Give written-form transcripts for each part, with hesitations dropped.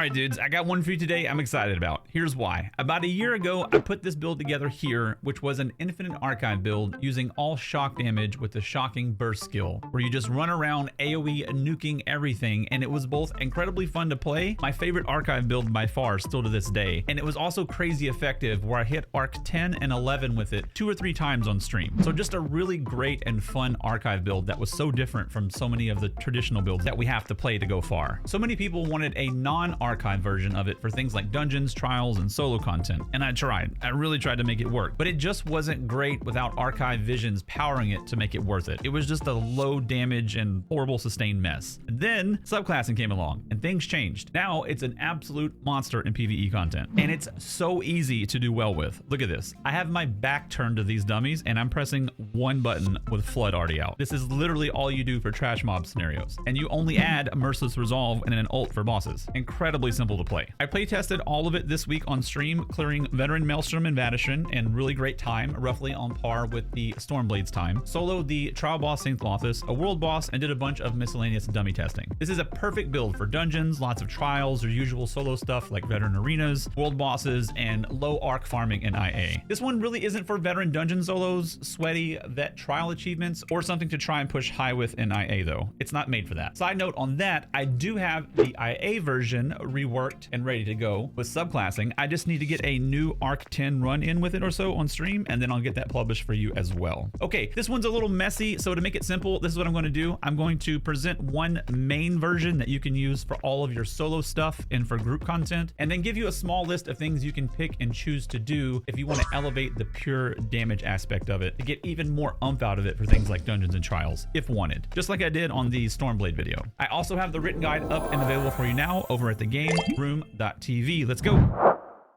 Alright dudes, I got one for you today I'm excited about. Here's why. About a year ago, I put this build together here, which was an Infinite Archive build using all shock damage with the Shocking Burst skill, where you just run around AoE nuking everything, and it was both incredibly fun to play, my favorite Archive build by far still to this day, and it was also crazy effective where I hit Arc 10 and 11 with it 2 or 3 times on stream. So just a really great and fun Archive build that was so different from so many of the traditional builds that we have to play to go far. So many people wanted a non-Archive version of it for things like dungeons, trials, and solo content, and I tried. I really tried to make it work, but it just wasn't great without Archive visions powering it to make it worth it. It was just a low damage and horrible sustained mess. And then subclassing came along and things changed. Now it's an absolute monster in PvE content, and it's so easy to do well with. Look at this. I have my back turned to these dummies and I'm pressing one button with Flood already out. This is literally all you do for trash mob scenarios, and you only add a Merciless Resolve and an ult for bosses. Incredibly simple to play. I play tested all of it this week on stream, clearing Veteran Maelstrom and vateshran in really great time, roughly on par with the Stormblade's time. Soloed the trial boss Saint Lothus, a world boss, and did a bunch of miscellaneous dummy testing. This is a perfect build for dungeons, lots of trials, or usual solo stuff like veteran arenas, world bosses, and low arc farming in IA. This one really isn't for veteran dungeon solos, sweaty vet trial achievements, or something to try and push high with in IA though. It's not made for that. Side note on that, I do have the IA version reworked and ready to go with subclassing. I just need to get a new Arc 10 run in with it or so on stream, and then I'll get that published for you as well. Okay, this one's a little messy, so to make it simple, this is what I'm going to do. I'm going to present one main version that you can use for all of your solo stuff and for group content, and then give you a small list of things you can pick and choose to do if you want to elevate the pure damage aspect of it to get even more oomph out of it for things like dungeons and trials, if wanted, just like I did on the Stormblade video. I also have the written guide up and available for you now over at the GAMEROOM.tv. Let's go.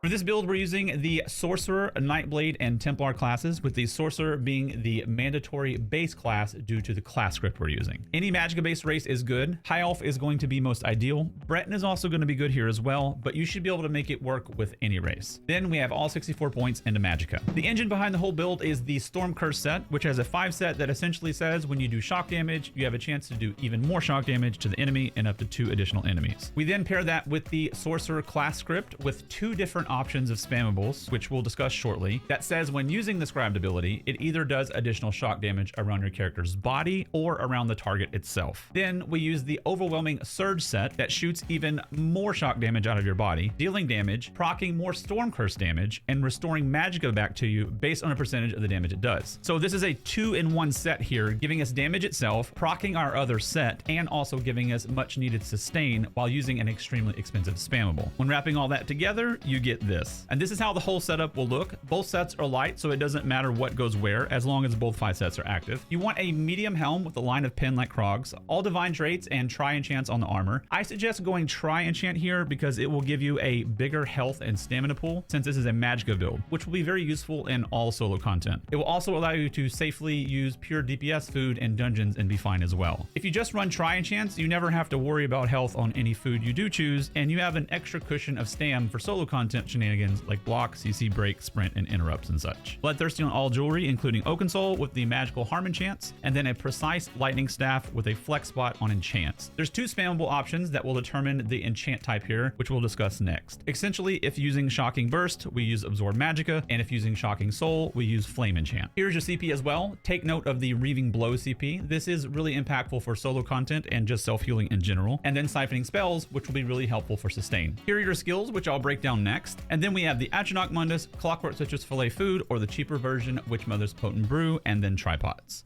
For this build, we're using the Sorcerer, Nightblade, and Templar classes, with the Sorcerer being the mandatory base class due to the class script we're using. Any Magicka-based race is good. High Elf is going to be most ideal. Breton is also going to be good here as well, but you should be able to make it work with any race. Then we have all 64 points into Magicka. The engine behind the whole build is the Storm Curse set, which has a 5 set that essentially says when you do shock damage, you have a chance to do even more shock damage to the enemy and up to 2 additional enemies. We then pair that with the Sorcerer class script with 2 different options of spammables, which we'll discuss shortly, that says when using the scribed ability, it either does additional shock damage around your character's body or around the target itself. Then we use the Overwhelming Surge set that shoots even more shock damage out of your body, dealing damage, proccing more Storm Curse damage, and restoring Magicka back to you based on a percentage of the damage it does. So this is a 2-in-1 set here, giving us damage itself, proccing our other set, and also giving us much needed sustain while using an extremely expensive spammable. When wrapping all that together, you get this. And this is how the whole setup will look. Both sets are light, so it doesn't matter what goes where as long as both 5 sets are active. You want a medium helm with a line of pin like Krog's, all divine traits, and try enchants on the armor. I suggest going try enchant here because it will give you a bigger health and stamina pool, since this is a Magicka build, which will be very useful in all solo content. It will also allow you to safely use pure DPS food in dungeons and be fine as well. If you just run try enchants, you never have to worry about health on any food you do choose, and you have an extra cushion of stam for solo content shenanigans like block, CC, break, sprint, and interrupts and such. Bloodthirsty on all jewelry, including Oakensoul with the magical harm enchants, and then a precise lightning staff with a flex spot on enchants. There's 2 spammable options that will determine the enchant type here, which we'll discuss next. Essentially, if using Shocking Burst, we use Absorb Magicka, and if using Shocking Soul, we use Flame Enchant. Here's your CP as well. Take note of the Reaving Blow CP. This is really impactful for solo content and just self-healing in general. And then Siphoning Spells, which will be really helpful for sustain. Here are your skills, which I'll break down next. And then we have the Atronach Mundus, Clockwork Citrus Fillet Food, or the cheaper version, Witch Mother's Potent Brew, and then Tripods.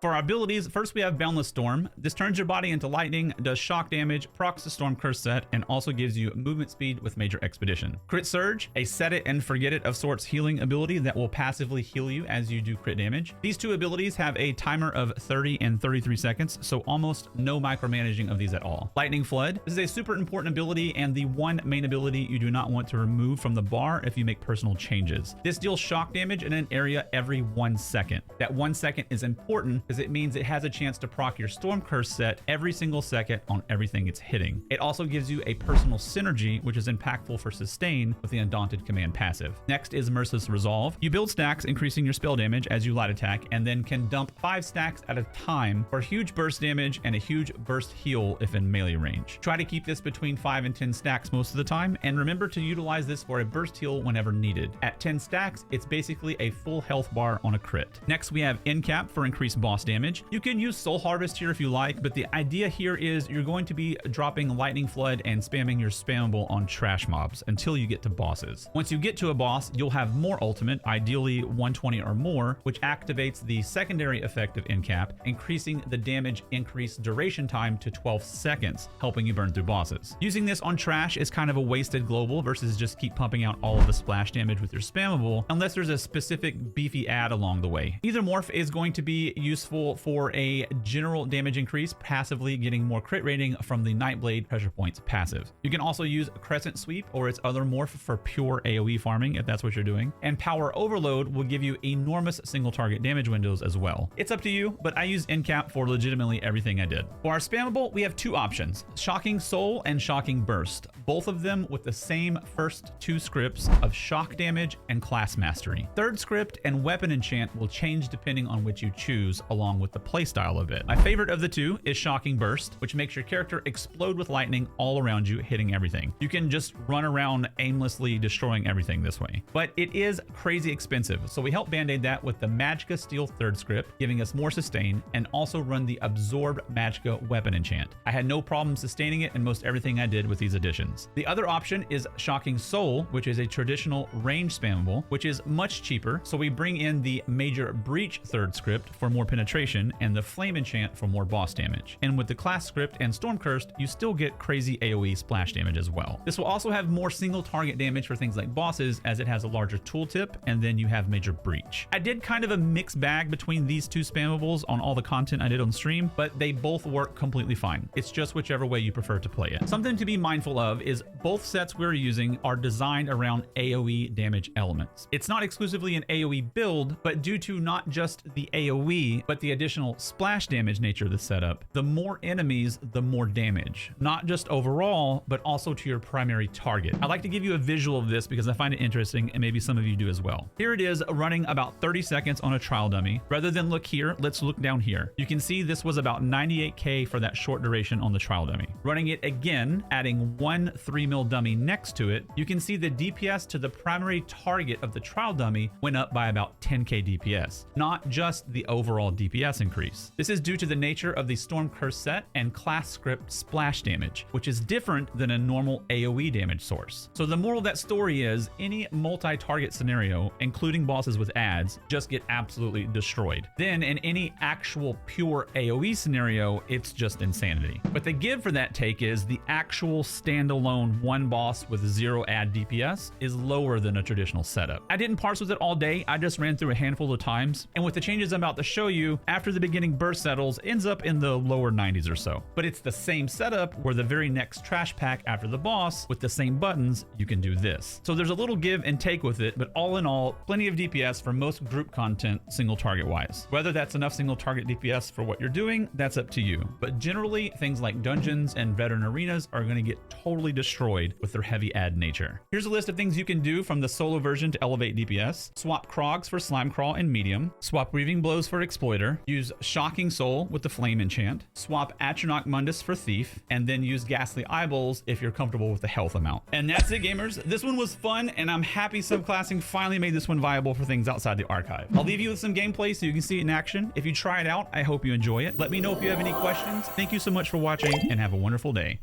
For our abilities, first we have Boundless Storm. This turns your body into lightning, does shock damage, procs the Storm Curse set, and also gives you movement speed with Major Expedition. Crit Surge, a set it and forget it of sorts healing ability that will passively heal you as you do crit damage. These 2 abilities have a timer of 30 and 33 seconds, so almost no micromanaging of these at all. Lightning Flood. This is a super important ability and the one main ability you do not want to remove from the bar if you make personal changes. This deals shock damage in an area every 1 second. That 1 second is important because it means it has a chance to proc your Storm Curse set every single second on everything it's hitting. It also gives you a personal synergy, which is impactful for sustain with the Undaunted command passive. Next is Merciless Resolve. You build stacks, increasing your spell damage as you light attack, and then can dump 5 stacks at a time for huge burst damage and a huge burst heal if in melee range. Try to keep this between 5 and 10 stacks most of the time, and remember to utilize this for a burst heal whenever needed. At 10 stacks, it's basically a full health bar on a crit. Next, we have End Cap for increased boss damage. You can use Soul Harvest here if you like, but the idea here is you're going to be dropping Lightning Flood and spamming your spammable on trash mobs until you get to bosses. Once you get to a boss, you'll have more ultimate, ideally 120 or more, which activates the secondary effect of End Cap, increasing the damage increase duration time to 12 seconds, helping you burn through bosses. Using this on trash is kind of a wasted global versus just keep pumping out all of the splash damage with your spammable, unless there's a specific beefy ad along the way. Either morph is going to be useful for a general damage increase, passively getting more crit rating from the Nightblade Pressure Points passive. You can also use Crescent Sweep or its other morph for pure AoE farming if that's what you're doing. And Power Overload will give you enormous single target damage windows as well. It's up to you, but I use End Cap for legitimately everything I did. For our spammable, we have 2 options, Shocking Soul and Shocking Burst, both of them with the same first 2 scripts of shock damage and class mastery. Third script and weapon enchant will change depending on which you choose, along with the playstyle of it. My favorite of the 2 is Shocking Burst, which makes your character explode with lightning all around you, hitting everything. You can just run around aimlessly destroying everything this way. But it is crazy expensive, so we help band-aid that with the Magicka Steel third script, giving us more sustain, and also run the Absorb Magicka weapon enchant. I had no problem sustaining it in most everything I did with these additions. The other option is Shocking Soul, which is a traditional range spammable, which is much cheaper, so we bring in the Major Breach third script for more penetration and the Flame enchant for more boss damage. And with the class script and Storm Cursed, you still get crazy AoE splash damage as well. This will also have more single target damage for things like bosses, as it has a larger tooltip, and then you have Major Breach. I did kind of a mixed bag between these 2 spammables on all the content I did on stream, but they both work completely fine. It's just whichever way you prefer to play it. Something to be mindful of is both sets we're using are designed around AoE damage elements. It's not exclusively an AoE build, but due to not just the AoE, but the additional splash damage nature of the setup, the more enemies, the more damage. Not just overall, but also to your primary target. I like to give you a visual of this because I find it interesting, and maybe some of you do as well. Here it is running about 30 seconds on a trial dummy. Rather than look here, let's look down here. You can see this was about 98k for that short duration on the trial dummy. Running it again, adding 1 3mm dummy next to it, you can see the DPS to the primary target of the trial dummy went up by about 10k DPS, not just the overall DPS increase. This is due to the nature of the Storm Curse set and class script splash damage, which is different than a normal AoE damage source. So the moral of that story is any multi-target scenario, including bosses with ads, just get absolutely destroyed. Then in any actual pure AoE scenario, it's just insanity. But the give for that take is the actual standalone one boss with 0 ad DPS is lower than a traditional setup. I didn't parse with it all day, I just ran through a handful of times, and with the changes I'm about to show you, after the beginning burst settles, ends up in the lower 90s or so. But it's the same setup where the very next trash pack after the boss, with the same buttons, you can do this. So there's a little give and take with it, but all in all, plenty of DPS for most group content single target wise. Whether that's enough single target DPS for what you're doing, that's up to you. But generally, things like dungeons and veteran arenas are going to get totally destroyed with their heavy ad nature. Here's a list of things you can do from the solo version to elevate DPS. Swap Krogs for Slime Crawl and Medium. Swap Weaving Blows for Exploiter. Use Shocking Soul with the Flame enchant. Swap Atronach Mundus for Thief. And then use Ghastly Eyeballs if you're comfortable with the health amount. And that's it, gamers. This one was fun, and I'm happy subclassing finally made this one viable for things outside the archive. I'll leave you with some gameplay so you can see it in action. If you try it out, I hope you enjoy it. Let me know if you have any questions. Thank you so much for watching, and have a wonderful day.